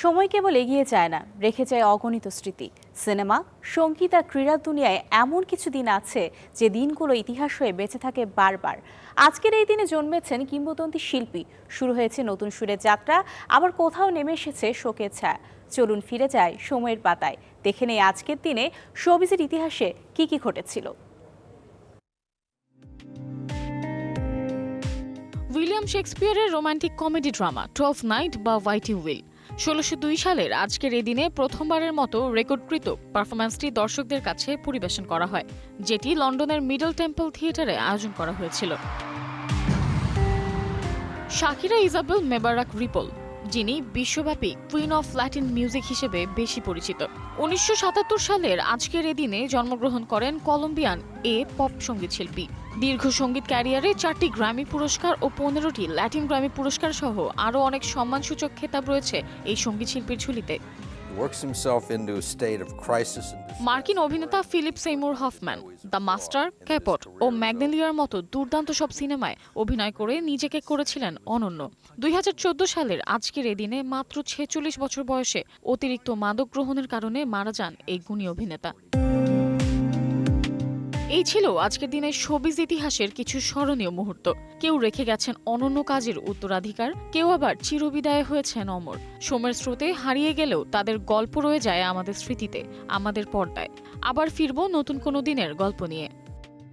সময় কেবল এগিয়ে যায় না, রেখে যায় অগণিত স্মৃতি। সিনেমা, সঙ্গীত আর ক্রীড়ার দুনিয়ায় এমন কিছু দিন আছে যে দিনগুলো ইতিহাস হয়ে বেঁচে থাকে বারবার। আজকের এই দিনে জন্মেছেন কিংবদন্তি শিল্পী, শুরু হয়েছে নতুন সুরের যাত্রা, আবার কোথাও নেমে এসেছে শোকের ছায়া। চলুন ফিরে যায় সময়ের পাতায়, দেখে নেই আজকের দিনে শোবিজের ইতিহাসে কি কি ঘটেছিল। উইলিয়াম শেক্সপিয়ারের রোমান্টিক কমেডি ড্রামা 12 নাইট বা হোয়াইটি উইল 1602 সালের আজকের এই দিনে প্রথমবারের মতো রেকর্ডকৃত পারফরম্যান্সটি দর্শকদের কাছে পরিবেশন করা হয়, যেটি লন্ডনের মিডল টেম্পল থিয়েটারে আয়োজন করা হয়েছিল। শাকিরা ইজাবেল মেবারাক রিপল, যিনি বিশ্বব্যাপী কুইন অফ ল্যাটিন মিউজিক হিসেবে বেশি পরিচিত। 1977 সালের আজকের এ দিনে জন্মগ্রহণ করেন কলম্বিয়ান পপ সঙ্গীত শিল্পী। দীর্ঘ সঙ্গীত ক্যারিয়ারে 4টি গ্র্যামি পুরস্কার ও 15টি ল্যাটিন গ্র্যামি পুরস্কার সহ আরও অনেক সম্মানসূচক খেতাব রয়েছে এই সঙ্গীত শিল্পীর ঝুলিতে। মার্কিন অভিনেতা ফিলিপ সেইমুর হফম্যান দ্য মাস্টার, ক্যাপট ও ম্যাগনোলিয়ার মতো দুর্দান্ত সব সিনেমায় অভিনয় করে নিজেকে করেছিলেন অনন্য। 2014 সালের আজকের এ দিনে মাত্র 46 বছর বয়সে অতিরিক্ত মাদক গ্রহণের কারণে মারা যান এই গুণী অভিনেতা। এই ছিল আজকের দিনের শোবিজ ইতিহাসের কিছু স্মরণীয় মুহূর্ত। কেউ রেখে গেছেন অনন্য কাজের উত্তরাধিকার, কেউ আবার চিরবিদায় হয়েছেন অমর। সময়ের স্রোতে হারিয়ে গেলেও তাদের গল্প রয়ে যায় আমাদের স্মৃতিতে, আমাদের পর্দায়। আবার ফিরবো নতুন কোনো দিনের গল্প নিয়ে।